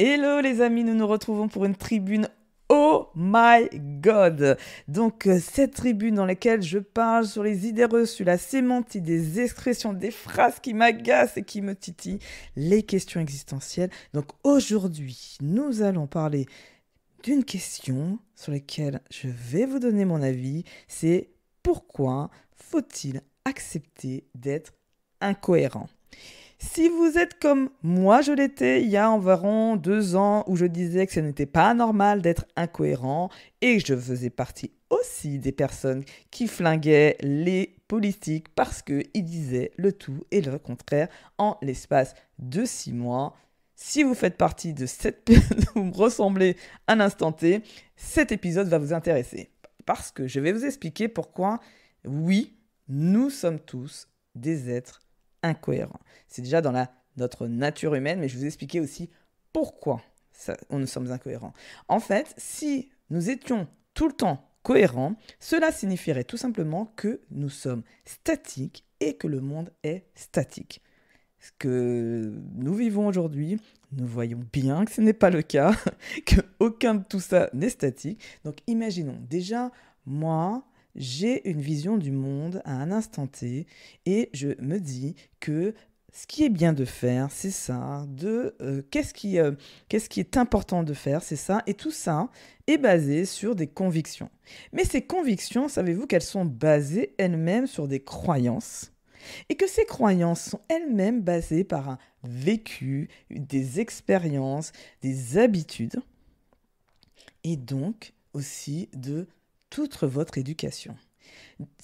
Hello les amis, nous nous retrouvons pour une tribune. Oh my God! Donc cette tribune dans laquelle je parle sur les idées reçues, la sémantique, des expressions, des phrases qui m'agacent et qui me titillent, les questions existentielles. Donc aujourd'hui, nous allons parler d'une question sur laquelle je vais vous donner mon avis. C'est pourquoi faut-il accepter d'être incohérent? Si vous êtes comme moi, je l'étais il y a environ 2 ans où je disais que ce n'était pas normal d'être incohérent et je faisais partie aussi des personnes qui flinguaient les politiques parce qu'ils disaient le tout et le contraire en l'espace de 6 mois. Si vous faites partie de cette vous me ressemblez à l'instant T, cet épisode va vous intéresser parce que je vais vous expliquer pourquoi, oui, nous sommes tous des êtres incohérent. C'est déjà dans notre nature humaine, mais je vais vous expliquer aussi pourquoi nous sommes incohérents. En fait, si nous étions tout le temps cohérents, cela signifierait tout simplement que nous sommes statiques et que le monde est statique. Ce que nous vivons aujourd'hui, nous voyons bien que ce n'est pas le cas, qu'aucun de tout ça n'est statique. Donc imaginons, déjà, moi, j'ai une vision du monde à un instant T et je me dis que ce qui est bien de faire, c'est ça, qu'est-ce qui est important de faire, c'est ça, et tout ça est basé sur des convictions. Mais ces convictions, savez-vous qu'elles sont basées elles-mêmes sur des croyances et que ces croyances sont elles-mêmes basées par un vécu, des expériences, des habitudes et donc aussi de toute votre éducation.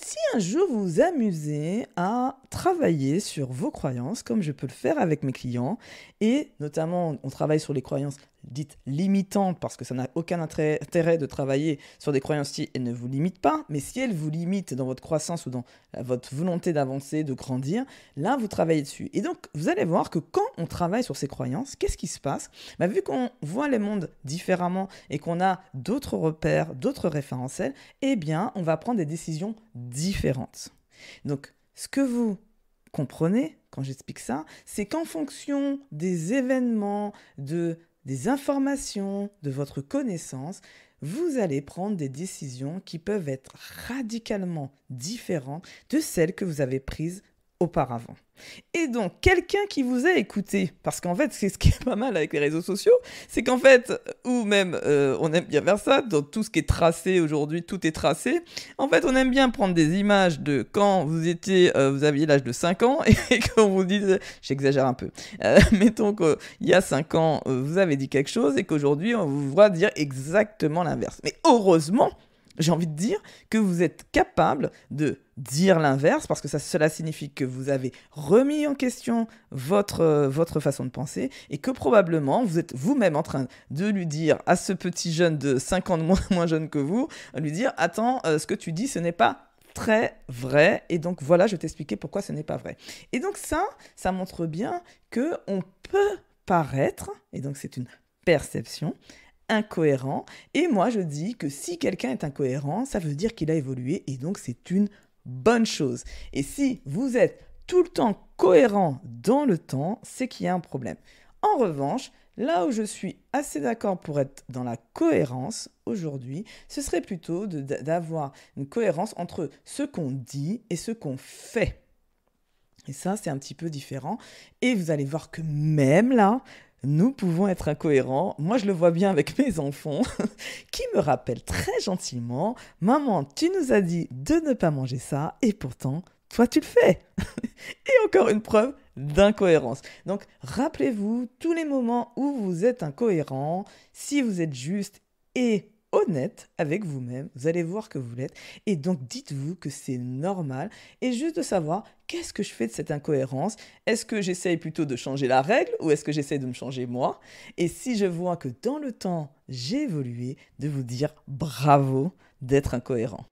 Si un jour vous vous amusez à travailler sur vos croyances, comme je peux le faire avec mes clients, et notamment on travaille sur les croyances dites limitantes, parce que ça n'a aucun intérêt de travailler sur des croyances si elles ne vous limitent pas, mais si elles vous limitent dans votre croissance ou dans votre volonté d'avancer, de grandir, là vous travaillez dessus. Et donc vous allez voir que quand on travaille sur ces croyances, qu'est-ce qui se passe? Vu qu'on voit les mondes différemment et qu'on a d'autres repères, d'autres référentiels, eh bien on va prendre des décisions différentes. Donc ce que vous comprenez quand j'explique ça, c'est qu'en fonction des événements, des informations, de votre connaissance, vous allez prendre des décisions qui peuvent être radicalement différentes de celles que vous avez prises auparavant. Et donc, quelqu'un qui vous a écouté, parce qu'en fait, c'est ce qui est pas mal avec les réseaux sociaux, c'est qu'en fait, ou même, on aime bien faire ça, dans tout ce qui est tracé aujourd'hui, tout est tracé. En fait, on aime bien prendre des images de quand vous aviez l'âge de 5 ans, et qu'on vous dise, j'exagère un peu, mettons qu'il y a 5 ans, vous avez dit quelque chose, et qu'aujourd'hui, on vous voit dire exactement l'inverse. Mais heureusement, j'ai envie de dire que vous êtes capable de dire l'inverse parce que cela signifie que vous avez remis en question votre façon de penser et que probablement vous êtes vous-même en train de lui dire à ce petit jeune de 5 ans de moins jeune que vous, lui dire « Attends, ce que tu dis, ce n'est pas très vrai et donc voilà, je vais t'expliquer pourquoi ce n'est pas vrai. » Et donc ça montre bien qu'on peut paraître, et donc c'est une perception, incohérent. Et moi, je dis que si quelqu'un est incohérent, ça veut dire qu'il a évolué et donc c'est une bonne chose. Et si vous êtes tout le temps cohérent dans le temps, c'est qu'il y a un problème. En revanche, là où je suis assez d'accord pour être dans la cohérence aujourd'hui, ce serait plutôt d'avoir une cohérence entre ce qu'on dit et ce qu'on fait. Et ça, c'est un petit peu différent. Et vous allez voir que même là, nous pouvons être incohérents. Moi, je le vois bien avec mes enfants qui me rappellent très gentiment « Maman, tu nous as dit de ne pas manger ça et pourtant, toi, tu le fais. » Et encore une preuve d'incohérence. Donc, rappelez-vous tous les moments où vous êtes incohérent, si vous êtes juste et honnête avec vous-même, vous allez voir que vous l'êtes. Et donc, dites-vous que c'est normal. Et juste de savoir, qu'est-ce que je fais de cette incohérence? Est-ce que j'essaye plutôt de changer la règle ou est-ce que j'essaye de me changer moi? Et si je vois que dans le temps, j'ai évolué, de vous dire bravo d'être incohérent.